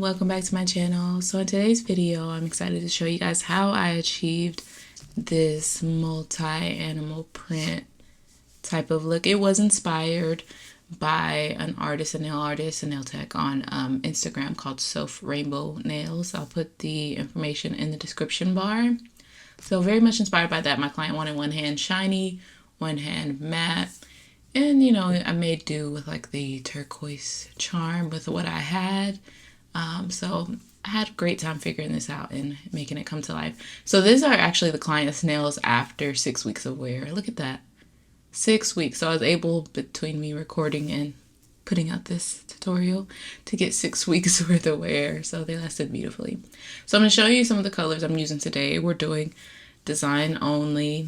welcome back to my channel. So in today's video, I'm excited to show you guys how I achieved this multi-animal print type of look. It was inspired by an artist, a nail tech on Instagram called Self Rainbow Nails. I'll put the information in the description bar. So very much inspired by that. My client wanted one hand shiny, one hand matte. And, you know, I made do with like the turquoise charm with what I had. So I had a great time figuring this out and making it come to life. So these are actually the client's nails after 6 weeks of wear. Look at that. 6 weeks. So I was able, between me recording and putting out this tutorial, to get 6 weeks worth of wear. So they lasted beautifully. So I'm going to show you some of the colors I'm using today. We're doing design only.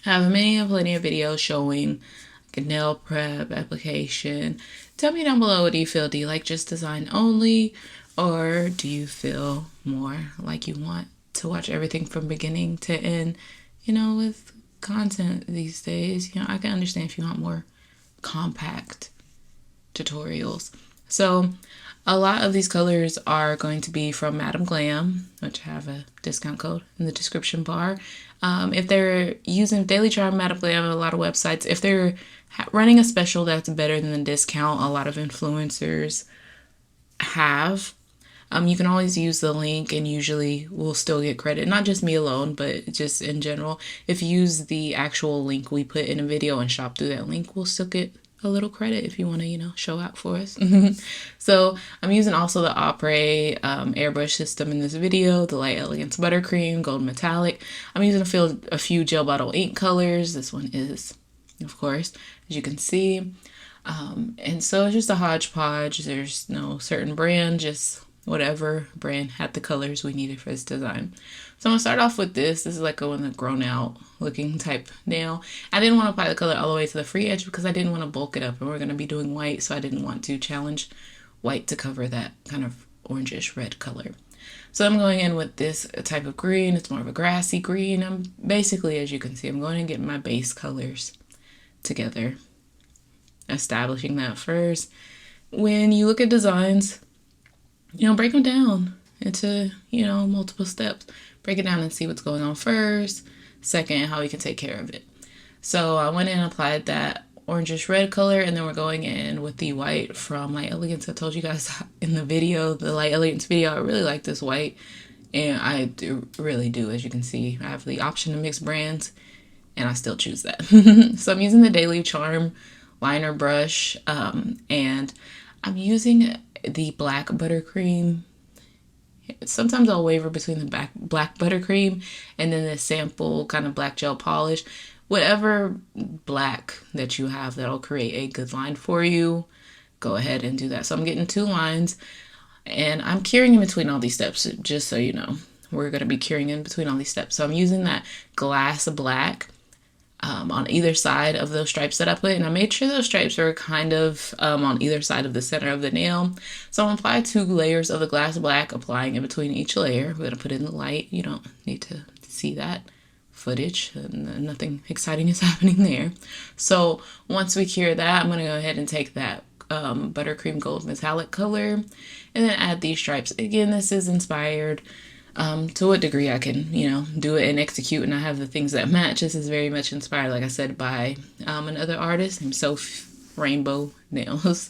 I have plenty of videos showing like a nail prep application. Tell me down below, what do you feel? Do you like just design only, or do you feel more like you want to watch everything from beginning to end? You know, with content these days, you know, I can understand if you want more compact tutorials. So a lot of these colors are going to be from Madam Glam, which I have a discount code in the description bar. If they're using Daily Charm, Madam Glam, a lot of websites, if they're running a special that's better than the discount a lot of influencers have, you can always use the link and usually we'll still get credit. Not just me alone, but just in general. If you use the actual link we put in a video and shop through that link, we'll still get a little credit if you want to, you know, show out for us. So I'm using also the Opera airbrush system in this video, the light Elegance buttercream, gold metallic. I'm using a few gel bottle ink colors. This one is, of course, as you can see. And so it's just a hodgepodge. There's no certain brand, just whatever brand had the colors we needed for this design. So I'm gonna start off with this. This is like a grown out looking type nail. I didn't want to apply the color all the way to the free edge because I didn't want to bulk it up, and we're gonna be doing white, so I didn't want to challenge white to cover that kind of orangish red color. So I'm going in with this type of green. It's more of a grassy green. I'm basically, as you can see, I'm going to get my base colors together, establishing that first. When you look at designs, you know, break them down into, you know, multiple steps. Break it down and see what's going on first, second, how we can take care of it. So I went in and applied that orangish red color, and then we're going in with the white from Light Elegance. I told you guys in the video, the Light Elegance video, I really like this white, and I really do. As you can see, I have the option to mix brands, and I still choose that. So I'm using the Daily Charm liner brush, and I'm using the black buttercream. Sometimes I'll waver between the black buttercream and then the sample kind of black gel polish. Whatever black that you have that'll create a good line for you, go ahead and do that. So I'm getting 2 lines, and I'm curing in between all these steps, just so you know. We're going to be curing in between all these steps. So I'm using that glass black on either side of those stripes that I put, and I made sure those stripes are kind of on either side of the center of the nail. So I'm applying 2 layers of the glass black, applying in between each layer. We're going to put in the light. You don't need to see that footage, nothing exciting is happening there. So once we cure that, I'm going to go ahead and take that buttercream gold metallic color and then add these stripes. Again, this is inspired to what degree I can, you know, do it and execute, and I have the things that match. This is very much inspired, like I said, by another artist named Self Rainbow Nails.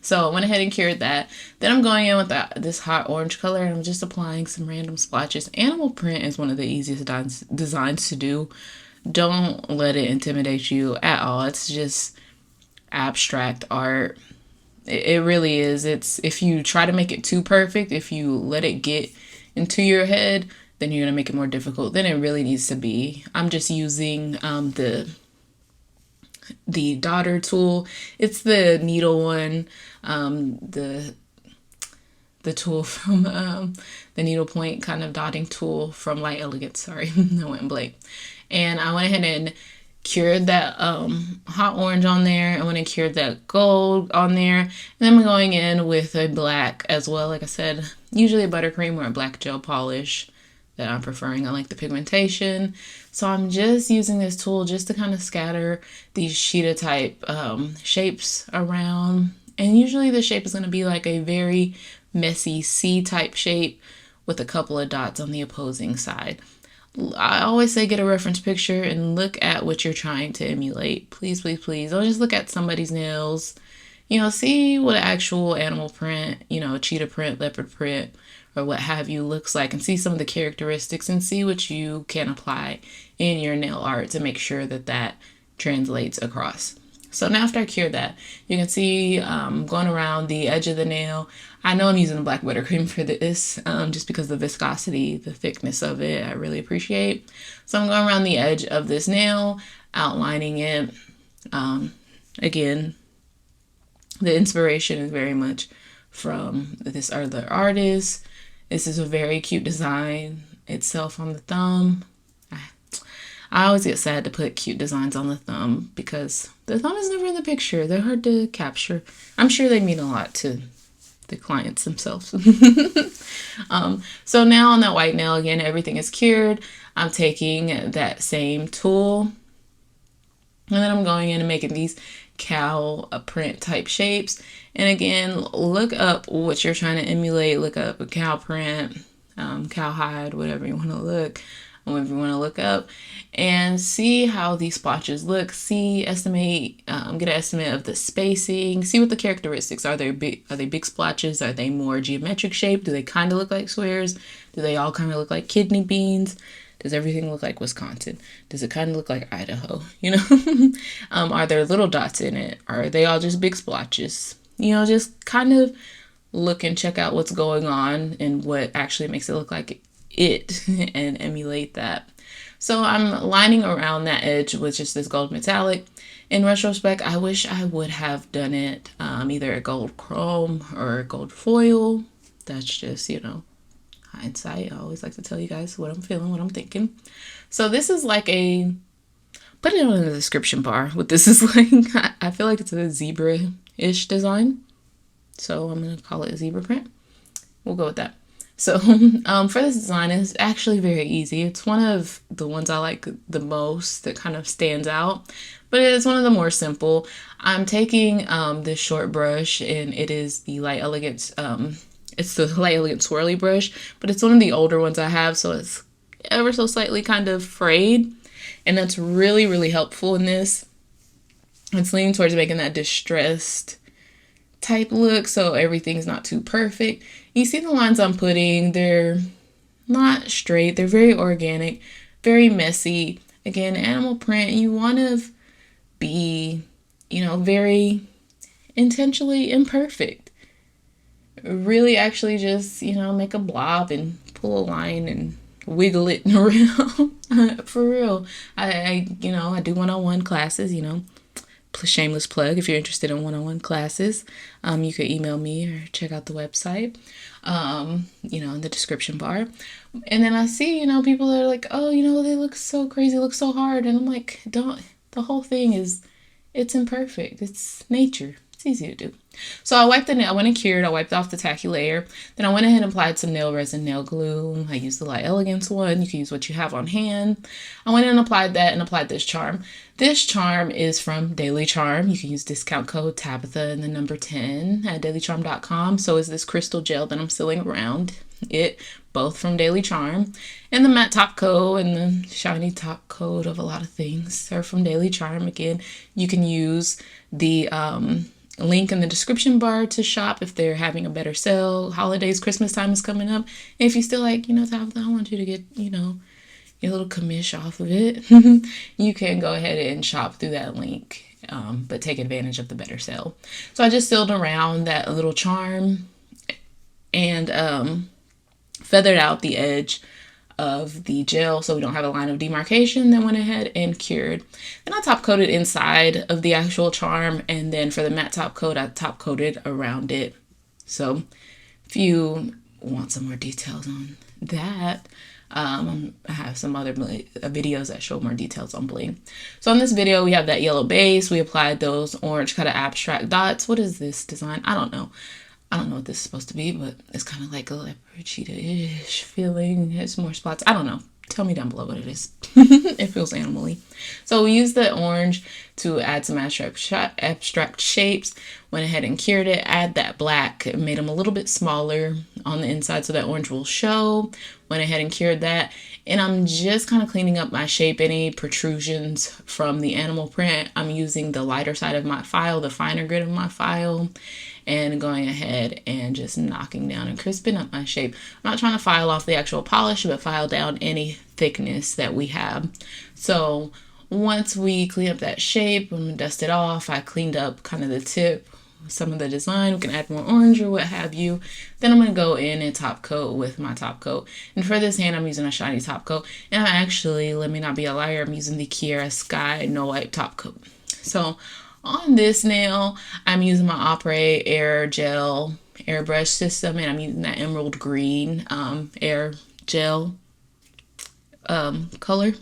So I went ahead and cured that. Then I'm going in with this hot orange color, and I'm just applying some random splotches. Animal print is one of the easiest designs to do. Don't let it intimidate you at all. It's just abstract art. It really is. It's, if you try to make it too perfect, if you let it get into your head, then you're gonna make it more difficult than it really needs to be. I'm just using the daughter tool. It's the needle one, the tool from the needle point kind of dotting tool from Light Elegance. Sorry, I went blank. And I went ahead and cured that hot orange on there. I went and cured that gold on there, and then I'm going in with a black as well. Like I said, usually a buttercream or a black gel polish that I'm preferring. I like the pigmentation, so I'm just using this tool just to kind of scatter these Cheetah type shapes around. And usually the shape is going to be like a very messy C-type shape with a couple of dots on the opposing side. I always say get a reference picture and look at what you're trying to emulate. Please, please, please. Don't just look at somebody's nails. See what an actual animal print, cheetah print, leopard print, or what have you looks like, and see some of the characteristics and see what you can apply in your nail art to make sure that that translates across. So now after I cured that, you can see going around the edge of the nail. I know I'm using a black buttercream for this just because the viscosity, the thickness of it, I really appreciate. So I'm going around the edge of this nail, outlining it. Again, the inspiration is very much from this other artist. This is a very cute design itself on the thumb. I always get sad to put cute designs on the thumb because the thumb is never in the picture. They're hard to capture. I'm sure they mean a lot to the clients themselves. So now on that white nail, again, everything is cured. I'm taking that same tool and then I'm going in and making these cow print type shapes. And again, look up what you're trying to emulate. Look up a cow print, cowhide, whatever you want to look. Whatever you want to look up, and see how these splotches look. Estimate, get an estimate of the spacing. See what the characteristics are. Are they big splotches? Are they more geometric shape? Do they kind of look like squares? Do they all kind of look like kidney beans? Does everything look like Wisconsin? Does it kind of look like Idaho? Are there little dots in it? Are they all just big splotches? Just kind of look and check out what's going on and what actually makes it look like it and emulate that. So I'm lining around that edge with just this gold metallic. In retrospect, I wish I would have done it either a gold chrome or a gold foil. That's just, hindsight. I always like to tell you guys what I'm feeling, what I'm thinking. So this is like put it in the description bar what this is like. I feel like it's a zebra-ish design. So I'm going to call it a zebra print. We'll go with that. So for this design, it's actually very easy. It's one of the ones I like the most that kind of stands out, but it's one of the more simple. I'm taking this short brush, and it is the Light Elegance. It's the Light Elegance swirly brush, but it's one of the older ones I have, so it's ever so slightly kind of frayed, and that's really, really helpful in this. It's leaning towards making that distressed type look, so everything's not too perfect. You see the lines I'm putting, they're not straight, they're very organic, very messy. Again, animal print, you want to be, very intentionally imperfect. Really actually just, make a blob and pull a line and wiggle it around. For real. I do one-on-one classes, shameless plug. If you're interested in one-on-one classes, you could email me or check out the website, in the description bar. And then I see, people that are like, oh, they look so crazy, look so hard. And I'm like, the whole thing is, it's imperfect. It's nature. It's easy to do. So I went and cured, I wiped off the tacky layer. Then I went ahead and applied some nail resin, nail glue. I used the Light Elegance one. You can use what you have on hand. I went and applied that and applied this charm. This charm is from Daily Charm. You can use discount code Tabitha and the number 10 at dailycharm.com. So is this crystal gel that I'm sealing around it, both from Daily Charm. And the matte top coat and the shiny top coat of a lot of things are from Daily Charm. Again, you can use the link in the description bar to shop if they're having a better sale. Holidays, Christmas time is coming up. And if you still like, Tabitha, I want you to get, your little commish off of it, you can go ahead and shop through that link, but take advantage of the better sale. So I just sealed around that little charm and feathered out the edge of the gel so we don't have a line of demarcation. Then went ahead and cured. Then I top coated inside of the actual charm, and then for the matte top coat, I top coated around it. So if you want some more details on that, I have some other videos that show more details on bling. So in this video, we have that yellow base. We applied those orange kind of abstract dots. What is this design? I don't know what this is supposed to be, but it's kind of like a leopard cheetah-ish feeling. It's more spots. I don't know. Tell me down below what it is. It feels animally. So we used the orange to add some abstract shapes. Went ahead and cured it. Add that black. Made them a little bit smaller on the inside so that orange will show. Went ahead and cured that. And I'm just kind of cleaning up my shape. Any protrusions from the animal print, I'm using the lighter side of my file, the finer grit of my file, and going ahead and just knocking down and crisping up my shape. I'm not trying to file off the actual polish, but file down any thickness that we have. So once we clean up that shape, I'm gonna dust it off. I cleaned up kind of the tip, some of the design. We can add more orange or what have you. Then I'm gonna go in and top coat with my top coat. And for this hand, I'm using a shiny top coat. And I'm actually, let me not be a liar, I'm using the Kiara Sky No Wipe top coat. So on this nail, I'm using my Opera Air Gel airbrush system, and I'm using that emerald green air gel color,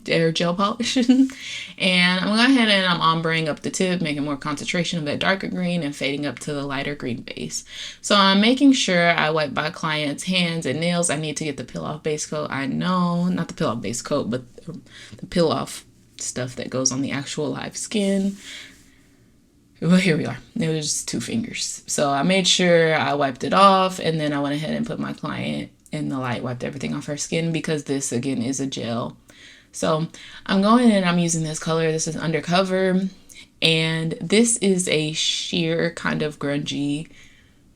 air gel polish. And I'm going to go ahead and I'm ombreing up the tip, making more concentration of that darker green and fading up to the lighter green base. So I'm making sure I wipe my client's hands and nails. I need to get the peel off base coat. I know, not the peel off base coat, but the peel off stuff that goes on the actual live skin. Well, here we are. It was just 2 fingers. So I made sure I wiped it off, and then I went ahead and put my client in the light, wiped everything off her skin, because this again is a gel. So I'm going in, I'm using this color. This is Undercover, and this is a sheer kind of grungy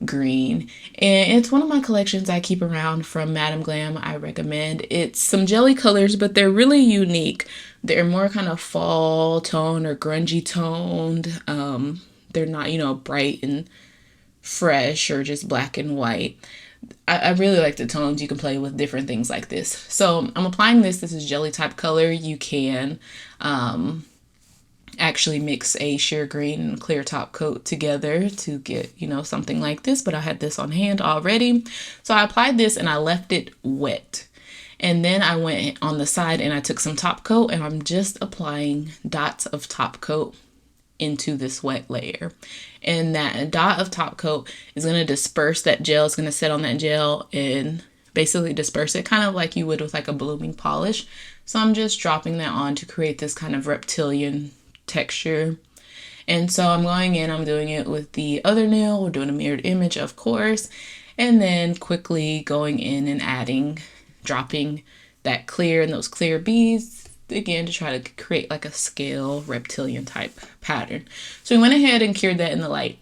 green, and it's one of my collections I keep around from Madam Glam. I recommend. It's some jelly colors, but they're really unique. They're more kind of fall tone or grungy toned. They're not, you know, bright and fresh or just black and white. I really like the tones. You can play with different things like this. So I'm applying this. This is jelly type color. You can actually mix a sheer green and clear top coat together to get, you know, something like this, but I had this on hand already. So I applied this and I left it wet. And then I went on the side and I took some top coat, and I'm just applying dots of top coat into this wet layer. And that dot of top coat is going to disperse that gel. It's going to sit on that gel and basically disperse it, kind of like you would with like a blooming polish. So I'm just dropping that on to create this kind of reptilian texture. And so I'm going in, I'm doing it with the other nail. We're doing a mirrored image, of course, and then quickly going in and dropping that clear and those clear beads again to try to create like a scale reptilian type pattern. So we went ahead and cured that in the light,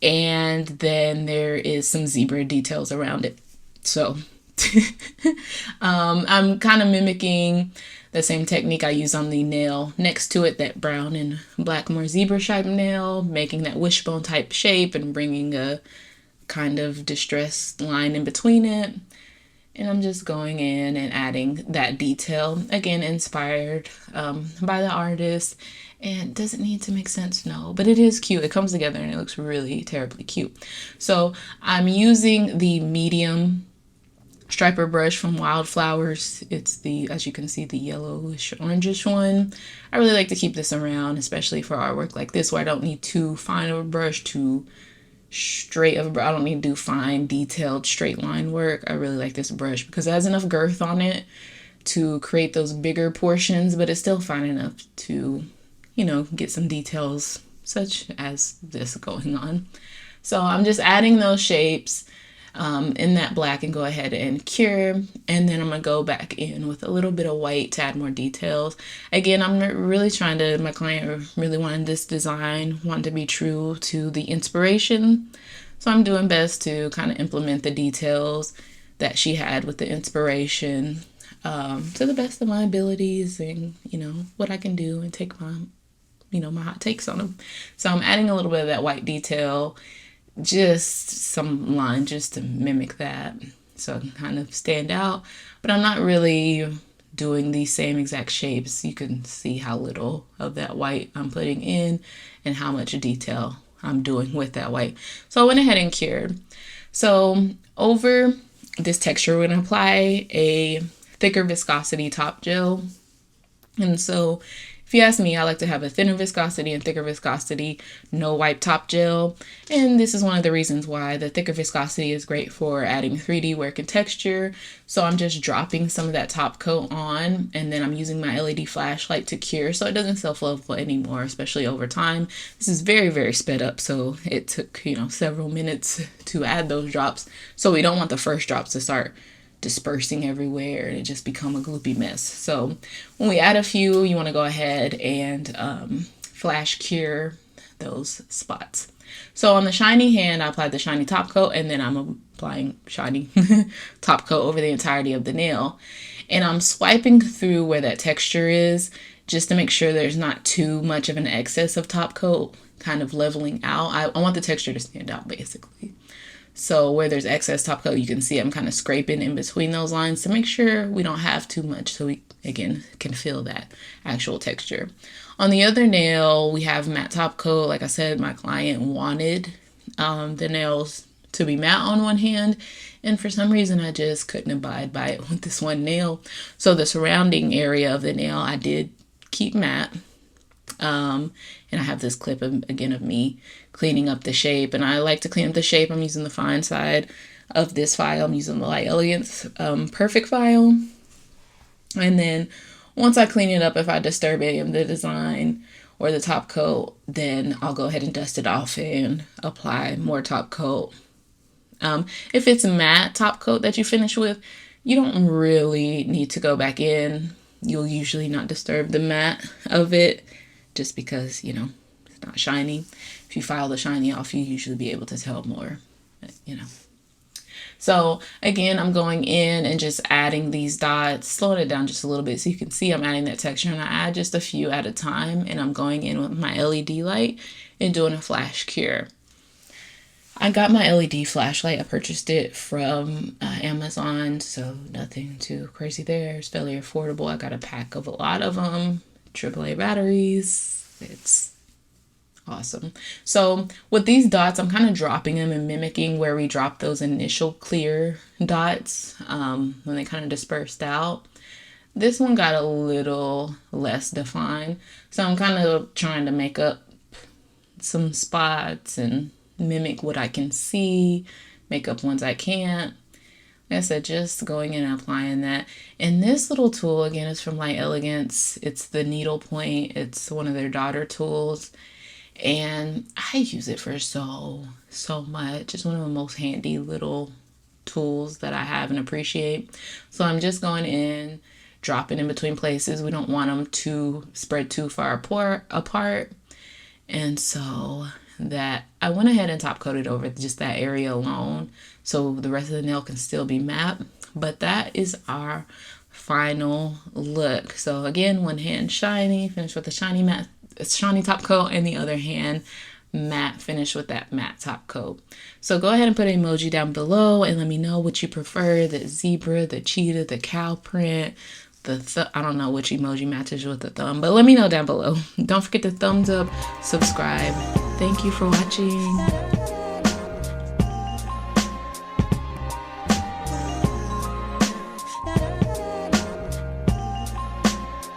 and then there is some zebra details around it. So I'm kind of mimicking the same technique I use on the nail next to it, that brown and black more zebra shaped nail, making that wishbone type shape and bringing a kind of distressed line in between it. And I'm just going in and adding that detail, again inspired by the artist. And does it need to make sense? No, but it is cute. It comes together and it looks really terribly cute. So I'm using the medium striper brush from Wildflowers. It's the, as you can see, the yellowish orangish one. I really like to keep this around, especially for artwork like this where I don't need too fine of a brush, too straight of a brush. I don't need to do fine detailed straight line work. I really like this brush because it has enough girth on it to create those bigger portions, but it's still fine enough to, you know, get some details such as this going on. So I'm just adding those shapes in that black and go ahead and cure, and then I'm gonna go back in with a little bit of white to add more details. Again, I'm really trying to, my client really wanted this design, wanted to be true to the inspiration, so I'm doing best to kind of implement the details that she had with the inspiration to the best of my abilities and, you know, what I can do, and take my, you know, my hot takes on them. So I'm adding a little bit of that white detail, just some line just to mimic that, so I can kind of stand out, but I'm not really doing the same exact shapes. You can see how little of that white I'm putting in and how much detail I'm doing with that white. So I went ahead and cured. So over this texture, we're going to apply a thicker viscosity top gel. And so If you ask me, I like to have a thinner viscosity and thicker viscosity, no wipe top gel. And this is one of the reasons why the thicker viscosity is great for adding 3D work and texture. So I'm just dropping some of that top coat on, and then I'm using my LED flashlight to cure so it doesn't self-level anymore, especially over time. This is very, very sped up, so it took, several minutes to add those drops. So we don't want the first drops to start dispersing everywhere and it just become a gloopy mess. So when we add a few, you want to go ahead and flash cure those spots. So on the shiny hand, I applied the shiny top coat, and then I'm applying shiny top coat over the entirety of the nail. And I'm swiping through where that texture is just to make sure there's not too much of an excess of top coat, kind of leveling out. I want the texture to stand out basically. So where there's excess top coat, you can see I'm kind of scraping in between those lines to make sure we don't have too much, so we, again, can feel that actual texture. On the other nail, we have matte top coat. Like I said, my client wanted the nails to be matte on one hand, and for some reason I just couldn't abide by it with this one nail. So the surrounding area of the nail I did keep matte. And I have this clip again of me cleaning up the shape, and I like to clean up the shape. I'm using the fine side of this file. I'm using the Light Elegance Perfect file. And then once I clean it up, if I disturb any of the design or the top coat, then I'll go ahead and dust it off and apply more top coat. If it's matte top coat that you finish with, you don't really need to go back in. You'll usually not disturb the matte of it, just because, it's not shiny. If you file the shiny off, you usually be able to tell more, So again, I'm going in and just adding these dots, slowing it down just a little bit so you can see I'm adding that texture, and I add just a few at a time, and I'm going in with my LED light and doing a flash cure. I got my LED flashlight. I purchased it from Amazon, so nothing too crazy there. It's fairly affordable. I got a pack of a lot of them. AAA batteries. It's awesome. So with these dots, I'm kind of dropping them and mimicking where we dropped those initial clear dots when they kind of dispersed out. This one got a little less defined, so I'm kind of trying to make up some spots and mimic what I can see, make up ones I can't. Like I said, just going in and applying that. And this little tool, again, is from Light Elegance. It's the needle point. It's one of their daughter tools. And I use it for so much. It's one of the most handy little tools that I have and appreciate. So I'm just going in, dropping in between places. We don't want them to spread too far apart. And so that I went ahead and top coated over just that area alone, so the rest of the nail can still be matte. But that is our final look. So again, one hand shiny, finish with the shiny top coat, and the other hand matte, finish with that matte top coat. So go ahead and put an emoji down below and let me know what you prefer, the zebra, the cheetah, the cow print, I don't know which emoji matches with the thumb, but let me know down below. Don't forget to thumbs up, subscribe. Thank you for watching.